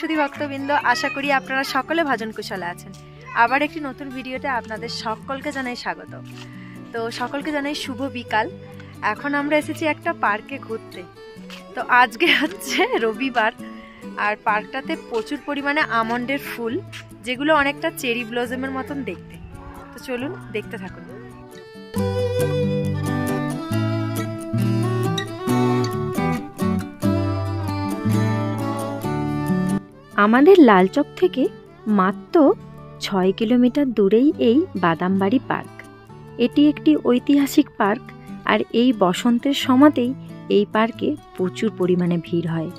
সুধী ভক্তবৃন্দ, আশা করি আপনারা সকলে ভজন কুশলে আছেন। আবার একটি নতুন ভিডিওতে আপনাদের সকলকে জানাই স্বাগত। তো সকলকে জানাই শুভ বিকাল। এখন আমরা এসেছি একটা পার্কে ঘুরতে। তো আজকে হচ্ছে রবিবার, আর পার্কটাতে প্রচুর পরিমাণে আমন্ডের ফুল, যেগুলো অনেকটা চেরি ব্লজমের মতন দেখতে। তো চলুন দেখতে থাকুন। আমাদের লালচক থেকে মাত্র 6 কিলোমিটার দূরেই এই বাদামবাড়ি পার্ক। এটি একটি ঐতিহাসিক পার্ক, আর এই বসন্তের সময়তেই এই পার্কে প্রচুর পরিমাণে ভিড় হয়।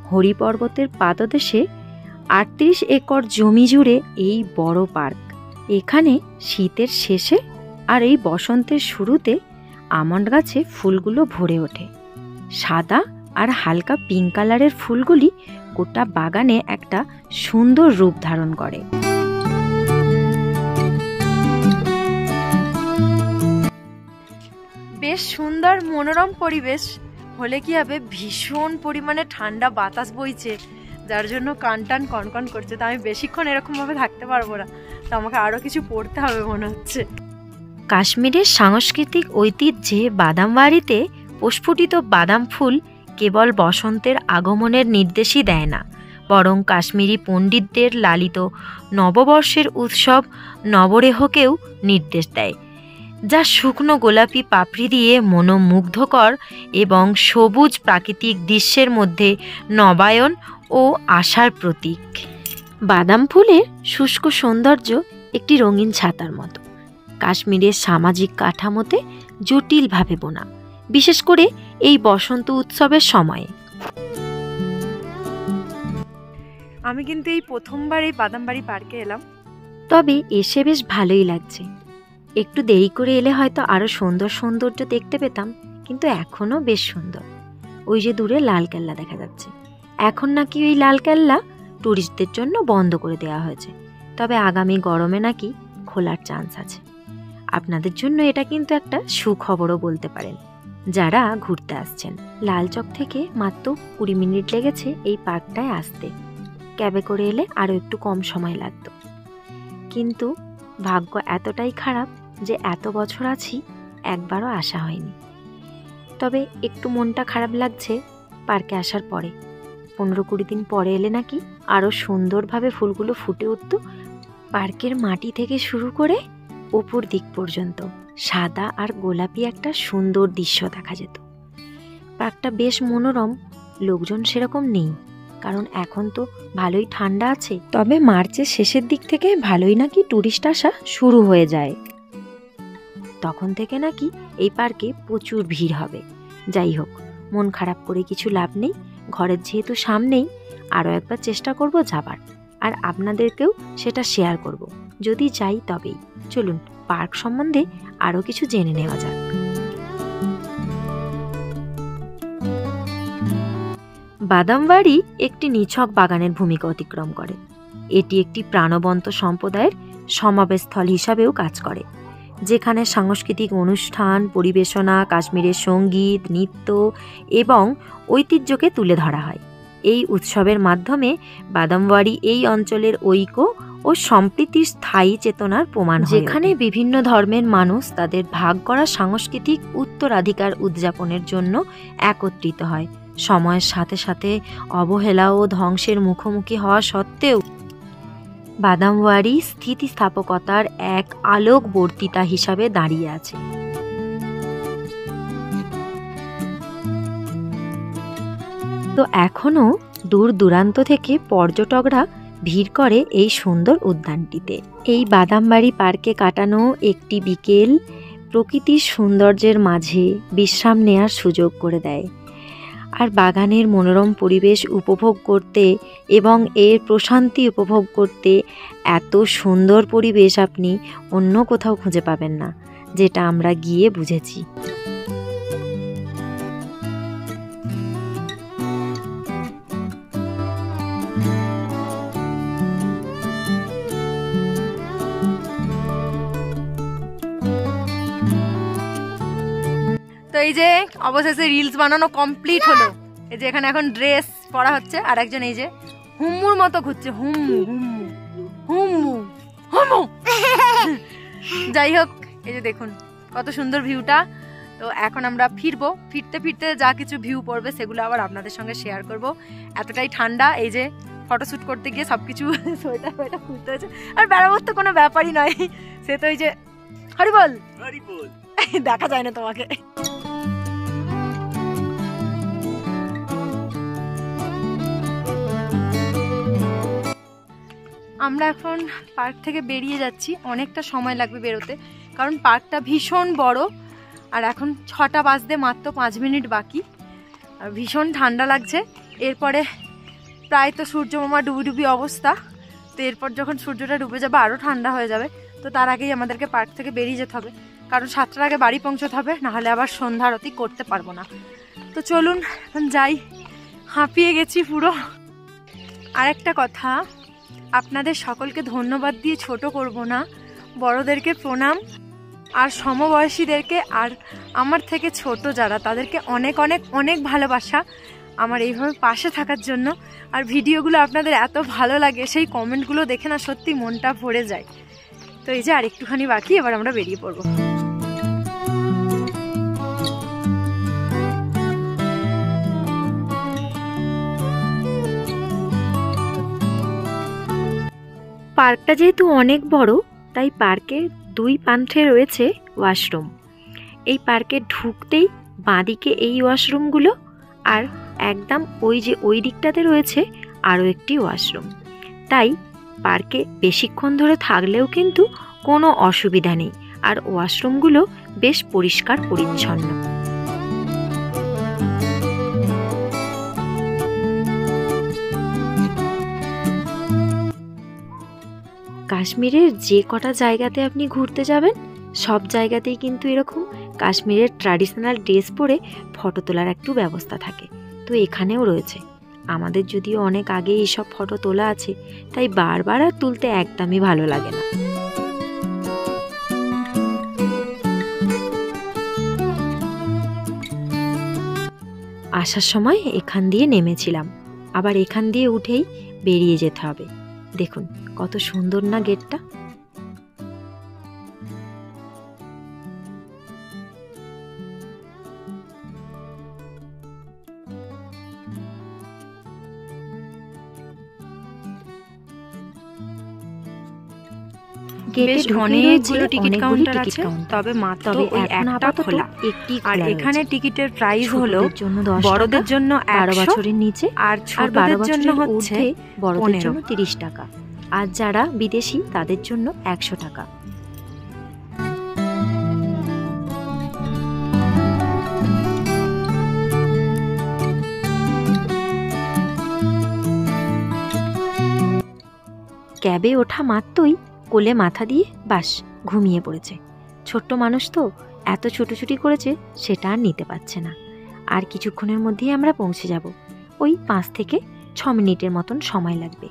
হরিপর্বতের পাদদেশে 38 একর জমি জুড়ে এই বড় পার্ক। এখানে শীতের শেষে আর এই বসন্তের শুরুতে আমন্ড গাছে ফুলগুলো ভরে ওঠে। সাদা আর হালকা পিঙ্ক কালারের ফুলগুলি গোটা বাগানে একটা সুন্দর রূপ ধারণ করে। বেশ সুন্দর মনোরম পরিবেশ হলে কি হবে, ভীষণ পরিমাণে ঠান্ডা বাতাস বইছে, যার জন্য কান টান কনকন করছে। তো আমি বেশিক্ষণ এরকম ভাবে থাকতে পারবো না, তো আমাকে আরো কিছু পড়তে হবে মনে হচ্ছে। কাশ্মীরের সাংস্কৃতিক ঐতিহ্যে বাদামবাড়িতে প্রস্ফুটিত বাদাম ফুল কেবল বসন্তের আগমনের নির্দেশই দেয় না, বরং কাশ্মীরি পণ্ডিতদের লালিত নববর্ষের উৎসব নবরেহকেও নির্দেশ দেয়, যা শুকনো গোলাপি পাপড়ি দিয়ে মনোমুগ্ধকর এবং সবুজ প্রাকৃতিক দৃশ্যের মধ্যে নবায়ন ও আশার প্রতীক। বাদাম ফুলের শুষ্ক সৌন্দর্য একটি রঙিন ছাতার মতো, কাশ্মীরের সামাজিক কাঠামোতে জটিলভাবে বোনা, বিশেষ করে এই বসন্ত উৎসবের সময়ে। আমি কিন্তু এই প্রথমবার এই বাদামবাড়ি পার্কে এলাম, তবে এসে বেশ ভালোই লাগছে। একটু দেরি করে এলে হয়তো আরো সৌন্দর্য দেখতে পেতাম, কিন্তু এখনো বেশ সুন্দর। ওই যে দূরে লাল কেল্লা দেখা যাচ্ছে। এখন নাকি ওই লাল কেল্লা টুরিস্টদের জন্য বন্ধ করে দেওয়া হয়েছে, তবে আগামী গরমে নাকি খোলার চান্স আছে। আপনাদের জন্য এটা কিন্তু একটা সুখবরও বলতে পারেন যারা ঘুরতে আসছেন। লালচক থেকে মাত্র 20 মিনিট লেগেছে এই পার্কটায় আসতে। ক্যাবে করে এলে আরও একটু কম সময় লাগতো, কিন্তু ভাগ্য এতটাই খারাপ যে এত বছর আছি একবারও আসা হয়নি। তবে একটু মনটা খারাপ লাগছে পার্কে আসার পরে। 15-20 দিন পরে এলে নাকি আরও সুন্দরভাবে ফুলগুলো ফুটে উঠত। পার্কের মাটি থেকে শুরু করে উপর দিক পর্যন্ত সাদা আর গোলাপি একটা সুন্দর দৃশ্য দেখা যেত। পার্কটা বেশ মনোরম। লোকজন সেরকম নেই, কারণ এখন তো ভালোই ঠান্ডা আছে। তবে মার্চের শেষের দিক থেকে ভালোই নাকি টুরিস্ট আসা শুরু হয়ে যায়, তখন থেকে নাকি এই পার্কে প্রচুর ভিড় হবে। যাই হোক, মন খারাপ করে কিছু লাভ নেই। ঘরের যেহেতু সামনেই, আরও একবার চেষ্টা করব যাবার, আর আপনাদেরকেও সেটা শেয়ার করব যদি যাই তবেই। চলুন পার্ক সম্বন্ধে আরও কিছু জেনে নেওয়া যাক। বাদামবাড়ি একটি নিছক বাগানের ভূমিকা অতিক্রম করে। এটি একটি প্রাণবন্ত সম্প্রদায়ের সমাবেশস্থল হিসাবেও কাজ করে, যেখানে সাংস্কৃতিক অনুষ্ঠান, পরিবেশনা, কাশ্মীরের সঙ্গীত, নৃত্য এবং ঐতিহ্যকে তুলে ধরা হয়। এই উৎসবের মাধ্যমে বাদামবাড়ি এই অঞ্চলের ঐক্য ও সম্প্রীতির স্থায়ী চেতনার প্রমাণ, যেখানে বিভিন্ন ধর্মের মানুষ তাদের ভাগ করা সাংস্কৃতিক উত্তরাধিকার উদযাপনের জন্য একত্রিত হয়। সময়ের সাথে সাথে অবহেলা ও ধ্বংসের মুখোমুখি হওয়া সত্ত্বেও বাদামবাড়ি স্থিতিস্থাপকতার এক আলোকবর্তিতা হিসাবে দাঁড়িয়ে আছে। তো এখনো দূর দূরান্ত থেকে পর্যটকরা ভিড় করে এই সুন্দর উদ্যানটিতে। এই বাদামবাড়ি পার্কে কাটানো একটি বিকেল প্রকৃতির সৌন্দর্যের মাঝে বিশ্রাম নেওয়ার সুযোগ করে দেয়, আর বাগানের মনোরম পরিবেশ উপভোগ করতে এবং এর প্রশান্তি উপভোগ করতে এত সুন্দর পরিবেশ আপনি অন্য কোথাও খুঁজে পাবেন না, যেটা আমরা গিয়ে বুঝেছি। তো এই যে অবশেষে রিলস বানানো কমপ্লিট হলো। এই যে এখানে এখন ড্রেস পরা হচ্ছে, আর একজন এই যে হুম্মুর মতো ঘুরছে, হুম্মু হুম্মু হুম্মু হুম্মু। যাই হোক, এই যে দেখুন কত সুন্দর ভিউটা। তো এখন আমরা ফিরবো, ফিরতে ফিরতে যা কিছু ভিউ পড়বে সেগুলো আবার আপনাদের সঙ্গে শেয়ার করব। এতটাই ঠান্ডা, এই যে ফটোশ্যুট করতে গিয়ে সবকিছু সোয়েটার ফোয়েটার খুলতে হয়েছে। আর বেড়াবার তো কোনো ব্যাপারই নয়, সে তো এই যে হরিবল হরিবল দেখা যায় না তোমাকে। আমরা এখন পার্ক থেকে বেরিয়ে যাচ্ছি, অনেকটা সময় লাগবে বেরোতে, কারণ পার্কটা ভীষণ বড়। আর এখন 6টা বাজতে মাত্র 5 মিনিট বাকি, আর ভীষণ ঠান্ডা লাগছে। এরপরে প্রায় তো সূর্য মামা ডুবি ডুবি অবস্থা, তো এরপর যখন সূর্যটা ডুবে যাবে আরও ঠান্ডা হয়ে যাবে। তো তার আগেই আমাদেরকে পার্ক থেকে বেরিয়ে যেতে হবে, কারণ 7টার আগে বাড়ি পৌঁছতে হবে, নাহলে আবার সন্ধ্যা আরতি করতে পারবো না। তো চলুন এখন যাই, হাঁপিয়ে গেছি পুরো। আর একটা কথা, আপনাদের সকলকে ধন্যবাদ দিয়ে ছোট করব না, বড়দেরকে প্রণাম, আর সমবয়সীদেরকে আর আমার থেকে ছোট যারা তাদেরকে অনেক অনেক অনেক ভালোবাসা আমার এইভাবে পাশে থাকার জন্য। আর ভিডিওগুলো আপনাদের এত ভালো লাগে, সেই কমেন্টগুলো দেখে না সত্যি মনটা ভরে যায়। তো এই যে আর একটুখানি বাকি, এবার আমরা বেরিয়ে পড়বো। পার্কটা যেহেতু অনেক বড়, তাই পার্কের 2 প্রান্তে রয়েছে ওয়াশরুম। এই পার্কে ঢুকতেই বাঁদিকে এই ওয়াশরুমগুলো, আর একদম ওই দিকটাতে রয়েছে আরও একটি ওয়াশরুম। তাই পার্কে বেশিক্ষণ ধরে থাকলেও কিন্তু কোনো অসুবিধা নেই, আর ওয়াশরুমগুলো বেশ পরিষ্কার পরিচ্ছন্ন। কাশ্মীরের যে কটা জায়গাতে আপনি ঘুরতে যাবেন, সব জায়গাতেই কিন্তু এরকম কাশ্মীরের ট্র্যাডিশনাল ড্রেস পরে ফটো তোলার একটু ব্যবস্থা থাকে। তো এখানেও রয়েছে। আমাদের যদিও অনেক আগে এইসব ফটো তোলা আছে, তাই বারবার আর তুলতে একদমই ভালো লাগে না। আসার সময় এখান দিয়ে নেমেছিলাম, আবার এখান দিয়ে উঠেই বেরিয়ে যেতে হবে। দেখুন কত সুন্দর না গেটটা। বেশ অনেকগুলো টিকিট কাউন্টার আছে, তবে মাত্র ওই একটা খোলা। আর এখানে টিকিটের প্রাইস হলো বড়দের জন্য 12 বছরের নিচে, আর ছোটদের জন্য হচ্ছে বড়দের জন্য 30 টাকা, আর যারা বিদেশি তাদের জন্য 100 টাকা। ক্যাবে ওঠা মাত্রই কোলে মাথা দিয়ে বাস ঘুমিয়ে পড়েছে। ছোট্ট মানুষ তো এত ছুটোছুটি করেছে, সেটা আর নিতে পারছে না। আর কিছুক্ষণের মধ্যেই আমরা পৌঁছে যাব। ওই 5 থেকে 6 মিনিটের মতন সময় লাগবে।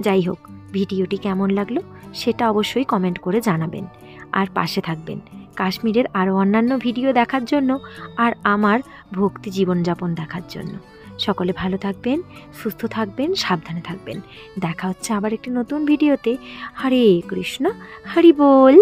যাই হোক, ভিডিওটি কেমন লাগলো সেটা অবশ্যই কমেন্ট করে জানাবেন, আর পাশে থাকবেন কাশ্মীরের আরও অন্যান্য ভিডিও দেখার জন্য, আর আমার ভক্তি জীবনযাপন দেখার জন্য। সকলে ভালো থাকবেন, সুস্থ থাকবেন, সাবধানে থাকবেন। দেখা হচ্ছে আবার একটি নতুন ভিডিওতে। হরে কৃষ্ণ, হরি বল।